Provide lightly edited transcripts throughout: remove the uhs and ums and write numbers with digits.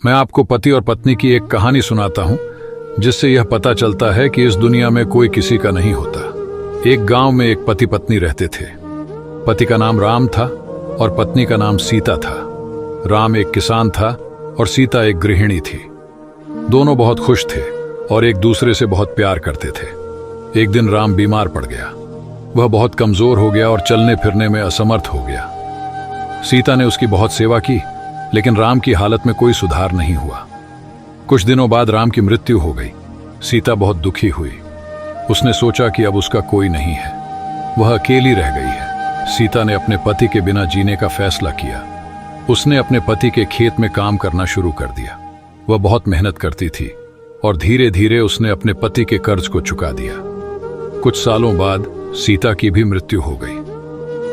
मैं आपको पति और पत्नी की एक कहानी सुनाता हूं, जिससे यह पता चलता है कि इस दुनिया में कोई किसी का नहीं होता। एक गांव में एक पति पत्नी रहते थे। पति का नाम राम था और पत्नी का नाम सीता था। राम एक किसान था और सीता एक गृहिणी थी। दोनों बहुत खुश थे और एक दूसरे से बहुत प्यार करते थे। एक दिन राम बीमार पड़ गया। वह बहुत कमजोर हो गया और चलने फिरने में असमर्थ हो गया। सीता ने उसकी बहुत सेवा की, लेकिन राम की हालत में कोई सुधार नहीं हुआ। कुछ दिनों बाद राम की मृत्यु हो गई। सीता बहुत दुखी हुई। उसने सोचा कि अब उसका कोई नहीं है, वह अकेली रह गई है। सीता ने अपने पति के बिना जीने का फैसला किया। उसने अपने पति के खेत में काम करना शुरू कर दिया। वह बहुत मेहनत करती थी और धीरे धीरे उसने अपने पति के कर्ज को चुका दिया। कुछ सालों बाद सीता की भी मृत्यु हो गई।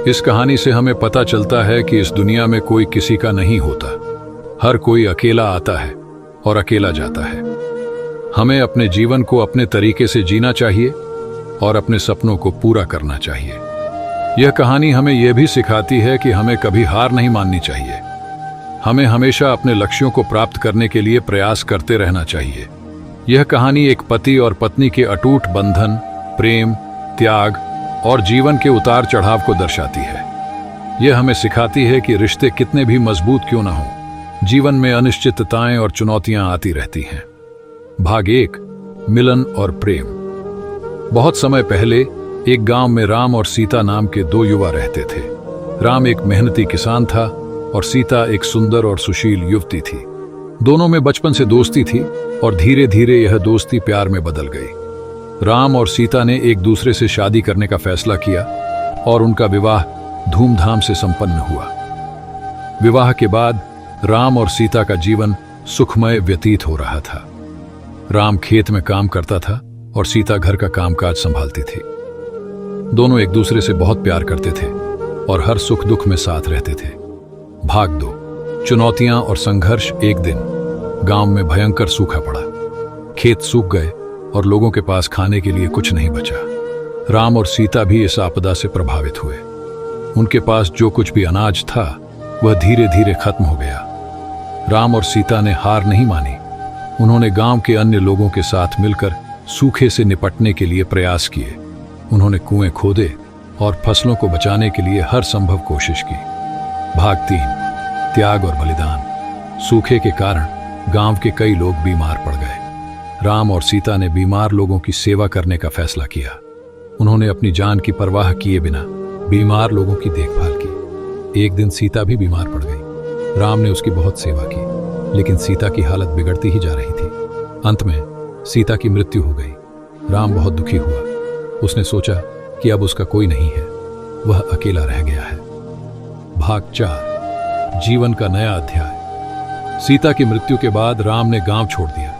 इस कहानी से हमें पता चलता है कि इस दुनिया में कोई किसी का नहीं होता। हर कोई अकेला आता है और अकेला जाता है। हमें अपने जीवन को अपने तरीके से जीना चाहिए और अपने सपनों को पूरा करना चाहिए। यह कहानी हमें यह भी सिखाती है कि हमें कभी हार नहीं माननी चाहिए। हमें हमेशा अपने लक्ष्यों को प्राप्त करने के लिए प्रयास करते रहना चाहिए। यह कहानी एक पति और पत्नी के अटूट बंधन, प्रेम, त्याग और जीवन के उतार चढ़ाव को दर्शाती है। यह हमें सिखाती है कि रिश्ते कितने भी मजबूत क्यों ना हों, जीवन में अनिश्चितताएं और चुनौतियां आती रहती हैं। भाग 1, मिलन और प्रेम। बहुत समय पहले एक गांव में राम और सीता नाम के दो युवा रहते थे। राम एक मेहनती किसान था और सीता एक सुंदर और सुशील युवती थी। दोनों में बचपन से दोस्ती थी और धीरे धीरे यह दोस्ती प्यार में बदल गई। राम और सीता ने एक दूसरे से शादी करने का फैसला किया और उनका विवाह धूमधाम से संपन्न हुआ। विवाह के बाद राम और सीता का जीवन सुखमय व्यतीत हो रहा था। राम खेत में काम करता था और सीता घर का कामकाज संभालती थी। दोनों एक दूसरे से बहुत प्यार करते थे और हर सुख दुख में साथ रहते थे। भाग 2, चुनौतियां और संघर्ष। एक दिन गांव में भयंकर सूखा पड़ा। खेत सूख गए और लोगों के पास खाने के लिए कुछ नहीं बचा। राम और सीता भी इस आपदा से प्रभावित हुए। उनके पास जो कुछ भी अनाज था वह धीरे धीरे खत्म हो गया। राम और सीता ने हार नहीं मानी। उन्होंने गांव के अन्य लोगों के साथ मिलकर सूखे से निपटने के लिए प्रयास किए। उन्होंने कुएं खोदे और फसलों को बचाने के लिए हर संभव कोशिश की। भाग 3, त्याग और बलिदान। सूखे के कारण गांव के कई लोग बीमार पड़ गए। राम और सीता ने बीमार लोगों की सेवा करने का फैसला किया। उन्होंने अपनी जान की परवाह किए बिना बीमार लोगों की देखभाल की। एक दिन सीता भी बीमार पड़ गई। राम ने उसकी बहुत सेवा की, लेकिन सीता की हालत बिगड़ती ही जा रही थी। अंत में सीता की मृत्यु हो गई। राम बहुत दुखी हुआ। उसने सोचा कि अब उसका कोई नहीं है, वह अकेला रह गया है। भाग 4, जीवन का नया अध्याय। सीता की मृत्यु के बाद राम ने गांव छोड़ दिया।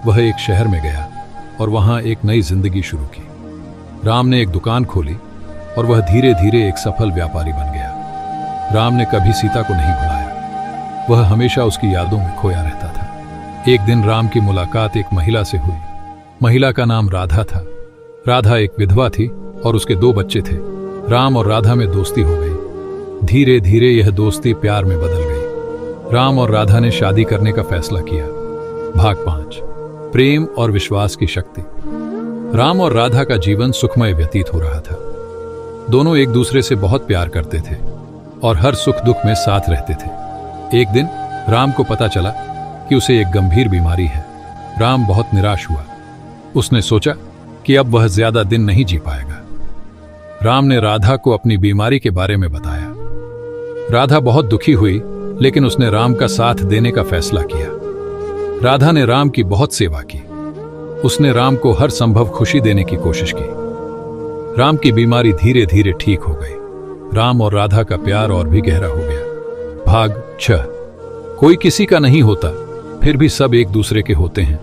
वह एक शहर में गया और वहां एक नई जिंदगी शुरू की। राम ने एक दुकान खोली और वह धीरे धीरे एक सफल व्यापारी बन गया। राम ने कभी सीता को नहीं भुलाया। वह हमेशा उसकी यादों में खोया रहता था। एक दिन राम की मुलाकात एक महिला से हुई। महिला का नाम राधा था। राधा एक विधवा थी और उसके 2 बच्चे थे। राम और राधा में दोस्ती हो गई। धीरे धीरे यह दोस्ती प्यार में बदल गई। राम और राधा ने शादी करने का फैसला किया। भाग 5, प्रेम और विश्वास की शक्ति। राम और राधा का जीवन सुखमय व्यतीत हो रहा था। दोनों एक दूसरे से बहुत प्यार करते थे और हर सुख दुख में साथ रहते थे। एक दिन राम को पता चला कि उसे एक गंभीर बीमारी है। राम बहुत निराश हुआ। उसने सोचा कि अब वह ज्यादा दिन नहीं जी पाएगा। राम ने राधा को अपनी बीमारी के बारे में बताया। राधा बहुत दुखी हुई, लेकिन उसने राम का साथ देने का फैसला किया। राधा ने राम की बहुत सेवा की। उसने राम को हर संभव खुशी देने की कोशिश की। राम की बीमारी धीरे धीरे ठीक हो गई। राम और राधा का प्यार और भी गहरा हो गया। भाग 6, कोई किसी का नहीं होता, फिर भी सब एक दूसरे के होते हैं।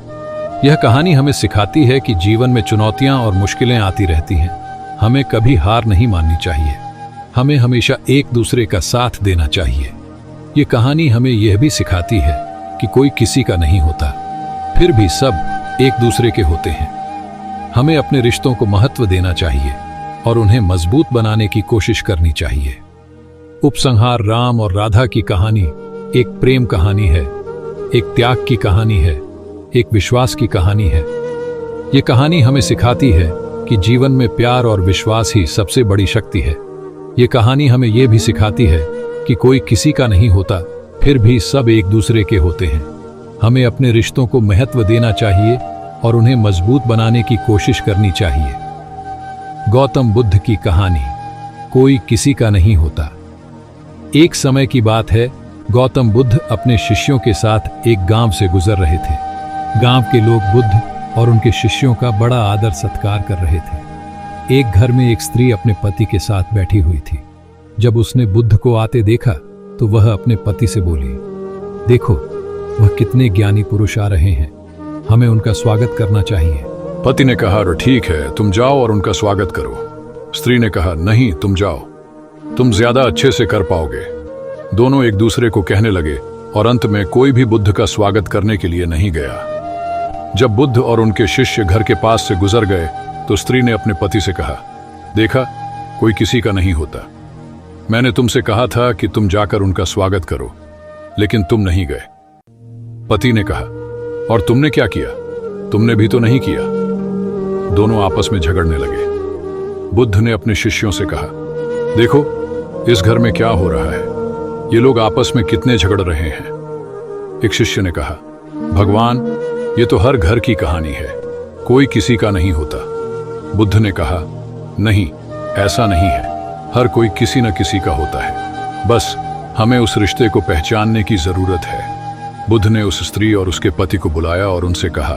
यह कहानी हमें सिखाती है कि जीवन में चुनौतियां और मुश्किलें आती रहती हैं। हमें कभी हार नहीं माननी चाहिए। हमें हमेशा एक दूसरे का साथ देना चाहिए। ये कहानी हमें यह भी सिखाती है कि कोई किसी का नहीं होता, फिर भी सब एक दूसरे के होते हैं। हमें अपने रिश्तों को महत्व देना चाहिए और उन्हें मजबूत बनाने की कोशिश करनी चाहिए। उपसंहार: राम और राधा की कहानी एक प्रेम कहानी है एक त्याग की कहानी है, एक विश्वास की कहानी है। ये कहानी हमें सिखाती है कि जीवन में प्यार और विश्वास ही सबसे बड़ी शक्ति है। ये कहानी हमें ये भी सिखाती है कि कोई किसी का नहीं होता, फिर भी सब एक दूसरे के होते हैं। हमें अपने रिश्तों को महत्व देना चाहिए और उन्हें मजबूत बनाने की कोशिश करनी चाहिए। गौतम बुद्ध की कहानी, कोई किसी का नहीं होता। एक समय की बात है, गौतम बुद्ध अपने शिष्यों के साथ एक गांव से गुजर रहे थे। गांव के लोग बुद्ध और उनके शिष्यों का बड़ा आदर सत्कार कर रहे थे। एक घर में एक स्त्री अपने पति के साथ बैठी हुई थी। जब उसने बुद्ध को आते देखा तो वह अपने पति से बोली, देखो वह कितने ज्ञानी पुरुष आ रहे हैं, हमें उनका स्वागत करना चाहिए। पति ने कहा, ठीक है, तुम जाओ और उनका स्वागत करो। स्त्री ने कहा, नहीं, तुम जाओ, तुम ज्यादा अच्छे से कर पाओगे। दोनों एक दूसरे को कहने लगे और अंत में कोई भी बुद्ध का स्वागत करने के लिए नहीं गया। जब बुद्ध और उनके शिष्य घर के पास से गुजर गए तो स्त्री ने अपने पति से कहा, देखा, कोई किसी का नहीं होता। मैंने तुमसे कहा था कि तुम जाकर उनका स्वागत करो, लेकिन तुम नहीं गए। पति ने कहा, और तुमने क्या किया? तुमने भी तो नहीं किया। दोनों आपस में झगड़ने लगे। बुद्ध ने अपने शिष्यों से कहा, देखो इस घर में क्या हो रहा है, ये लोग आपस में कितने झगड़ रहे हैं। एक शिष्य ने कहा, भगवान, ये तो हर घर की कहानी है, कोई किसी का नहीं होता। बुद्ध ने कहा, नहीं, ऐसा नहीं है, हर कोई किसी न किसी का होता है, बस हमें उस रिश्ते को पहचानने की जरूरत है। बुद्ध ने उस स्त्री और उसके पति को बुलाया और उनसे कहा,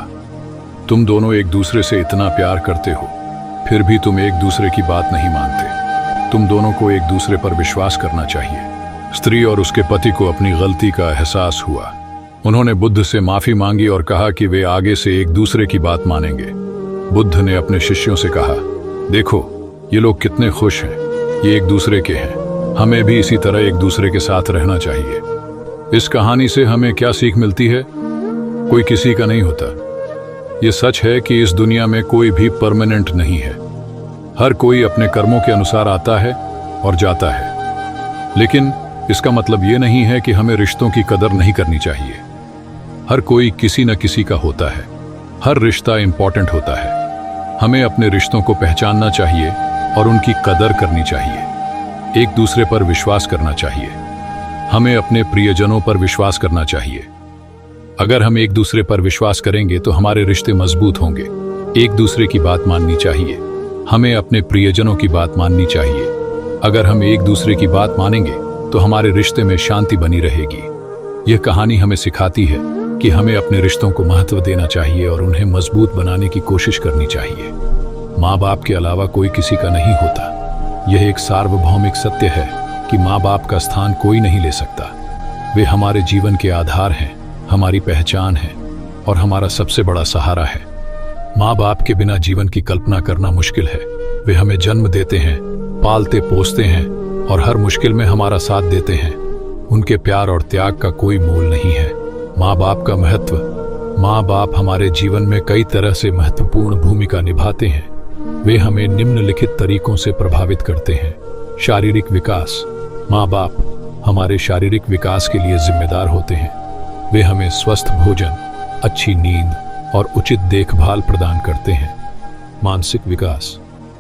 तुम दोनों एक दूसरे से इतना प्यार करते हो, फिर भी तुम एक दूसरे की बात नहीं मानते। तुम दोनों को एक दूसरे पर विश्वास करना चाहिए। स्त्री और उसके पति को अपनी गलती का एहसास हुआ। उन्होंने बुद्ध से माफी मांगी और कहा कि वे आगे से एक दूसरे की बात मानेंगे। बुद्ध ने अपने शिष्यों से कहा, देखो ये लोग कितने खुश हैं, ये एक दूसरे के हैं, हमें भी इसी तरह एक दूसरे के साथ रहना चाहिए। इस कहानी से हमें क्या सीख मिलती है? कोई किसी का नहीं होता। ये सच है कि इस दुनिया में कोई भी परमानेंट नहीं है। हर कोई अपने कर्मों के अनुसार आता है और जाता है, लेकिन इसका मतलब ये नहीं है कि हमें रिश्तों की कदर नहीं करनी चाहिए। हर कोई किसी न किसी का होता है, हर रिश्ता इंपॉर्टेंट होता है। हमें अपने रिश्तों को पहचानना चाहिए और उनकी कदर करनी चाहिए। एक दूसरे पर विश्वास करना चाहिए। हमें अपने प्रियजनों पर विश्वास करना चाहिए। अगर हम एक दूसरे पर विश्वास करेंगे तो हमारे रिश्ते मजबूत होंगे। एक दूसरे की बात माननी चाहिए। हमें अपने प्रियजनों की बात माननी चाहिए। अगर हम एक दूसरे की बात मानेंगे तो हमारे रिश्ते में शांति बनी रहेगी। यह कहानी हमें सिखाती है कि हमें अपने रिश्तों को महत्व देना चाहिए और उन्हें मजबूत बनाने की कोशिश करनी चाहिए। माँ बाप के अलावा कोई किसी का नहीं होता। यह एक सार्वभौमिक सत्य है कि माँ बाप का स्थान कोई नहीं ले सकता। वे हमारे जीवन के आधार हैं, हमारी पहचान है और हमारा सबसे बड़ा सहारा है। माँ बाप के बिना जीवन की कल्पना करना मुश्किल है। वे हमें जन्म देते हैं, पालते पोसते हैं और हर मुश्किल में हमारा साथ देते हैं। उनके प्यार और त्याग का कोई मोल नहीं है। माँ बाप का महत्व। माँ बाप हमारे जीवन में कई तरह से महत्वपूर्ण भूमिका निभाते हैं। वे हमें निम्नलिखित तरीकों से प्रभावित करते हैं। शारीरिक विकास। माँ बाप हमारे शारीरिक विकास के लिए जिम्मेदार होते हैं। वे हमें स्वस्थ भोजन, अच्छी नींद और उचित देखभाल प्रदान करते हैं। मानसिक विकास।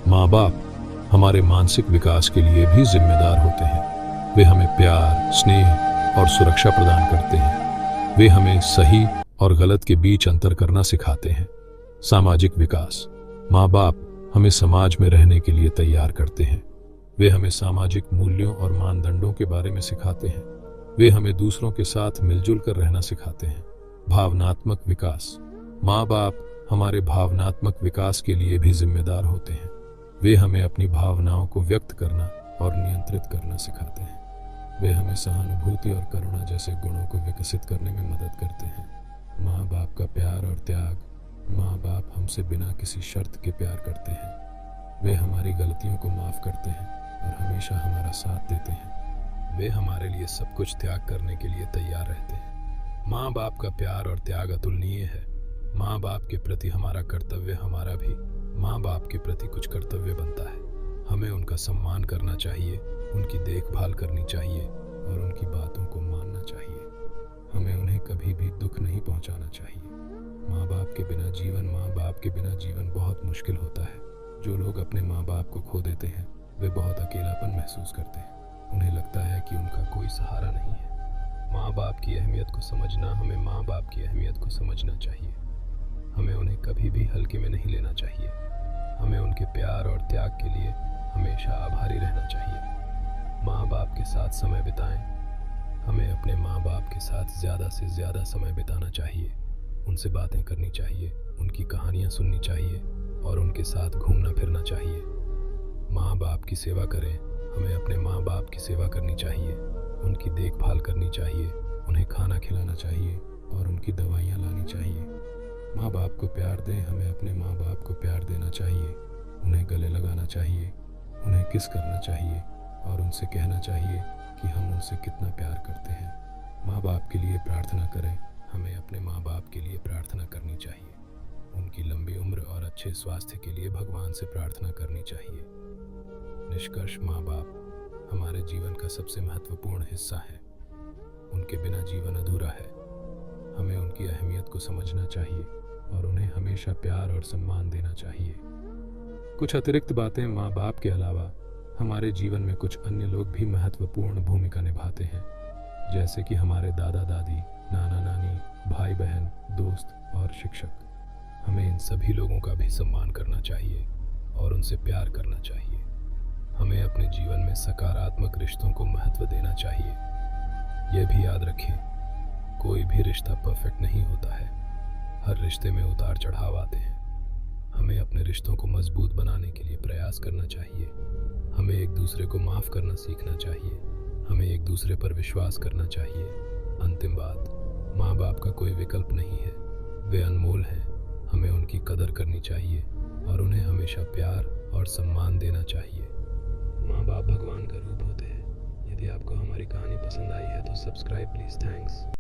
माँ बाप हमारे मानसिक विकास के लिए भी जिम्मेदार होते हैं। वे हमें प्यार, स्नेह और सुरक्षा प्रदान करते हैं। वे हमें सही और गलत के बीच अंतर करना सिखाते हैं। सामाजिक विकास। माँ बाप हमें समाज में रहने के लिए तैयार करते हैं। वे हमें सामाजिक मूल्यों और मानदंडों के बारे में सिखाते हैं। वे हमें दूसरों के साथ मिलजुल कर रहना सिखाते हैं। भावनात्मक विकास। माँ बाप हमारे भावनात्मक विकास के लिए भी जिम्मेदार होते हैं। वे हमें अपनी भावनाओं को व्यक्त करना और नियंत्रित करना सिखाते हैं। वे हमें सहानुभूति और करुणा जैसे गुणों को विकसित करने में मदद करते हैं। माँ बाप का प्यार और त्याग। माँ बाप हमसे बिना किसी शर्त के प्यार करते हैं। वे हमारी गलतियों को माफ करते हैं और हमेशा हमारा साथ देते हैं। वे हमारे लिए सब कुछ त्याग करने के लिए तैयार रहते हैं। माँ बाप का प्यार और त्याग अतुलनीय है। माँ बाप के प्रति हमारा कर्तव्य हमारा भी माँ बाप के प्रति कुछ कर्तव्य बनता है। हमें उनका सम्मान करना चाहिए, उनकी देखभाल करनी चाहिए और उनकी बातों को मानना चाहिए। हमें उन्हें कभी भी दुख नहीं पहुंचाना चाहिए। माँ बाप के बिना जीवन बहुत मुश्किल होता है। जो लोग अपने माँ बाप को खो देते हैं वे बहुत अकेलापन महसूस करते हैं। उन्हें लगता है कि उनका कोई सहारा नहीं है। माँ बाप की अहमियत को समझना, हमें माँ बाप की अहमियत को समझना चाहिए। हमें उन्हें कभी भी हल्के में नहीं लेना चाहिए। हमें उनके प्यार और त्याग के लिए हमेशा आभारी रहना चाहिए। माँ बाप के साथ समय बिताएं। हमें अपने माँ बाप के साथ ज़्यादा से ज़्यादा समय बिताना चाहिए। उनसे बातें करनी चाहिए, उनकी कहानियाँ सुननी चाहिए और उनके साथ घूमना फिरना चाहिए। माँ बाप की सेवा करें। हमें अपने माँ बाप की सेवा करनी चाहिए, उनकी देखभाल करनी चाहिए, उन्हें खाना खिलाना चाहिए और उनकी दवाइयाँ लानी चाहिए। माँ बाप को प्यार दें। हमें अपने माँ बाप को प्यार देना चाहिए, उन्हें गले लगाना चाहिए, उन्हें किस करना चाहिए और उनसे कहना चाहिए कि हम उनसे कितना प्यार करते हैं। माँ बाप के लिए प्रार्थना करें। हमें अपने माँ बाप के लिए प्रार्थना करनी चाहिए। उनकी लंबी उम्र और अच्छे स्वास्थ्य के लिए भगवान से प्रार्थना करनी चाहिए। निष्कर्ष, माँ बाप हमारे जीवन का सबसे महत्वपूर्ण हिस्सा है। उनके बिना जीवन अधूरा है। हमें उनकी अहमियत को समझना चाहिए और उन्हें हमेशा प्यार और सम्मान देना चाहिए। कुछ अतिरिक्त बातें, माँ बाप के अलावा हमारे जीवन में कुछ अन्य लोग भी महत्वपूर्ण भूमिका निभाते हैं, जैसे कि हमारे दादा दादी, नाना नानी, भाई बहन, दोस्त और शिक्षक। हमें इन सभी लोगों का भी सम्मान करना चाहिए और उनसे प्यार करना चाहिए। हमें अपने जीवन में सकारात्मक रिश्तों को महत्व देना चाहिए। यह भी याद रखें, कोई भी रिश्ता परफेक्ट नहीं होता है। हर रिश्ते में उतार चढ़ाव आते हैं। हमें अपने रिश्तों को मजबूत बनाने के लिए प्रयास करना चाहिए। हमें एक दूसरे को माफ़ करना सीखना चाहिए। हमें एक दूसरे पर विश्वास करना चाहिए। अंतिम बात, माँ बाप का कोई विकल्प नहीं है। वे अनमोल हैं। हमें उनकी कदर करनी चाहिए और उन्हें हमेशा प्यार और सम्मान देना चाहिए। माँ बाप भगवान का रूप होते हैं। यदि आपको हमारी कहानी पसंद आई है तो सब्सक्राइब प्लीज़। थैंक्स।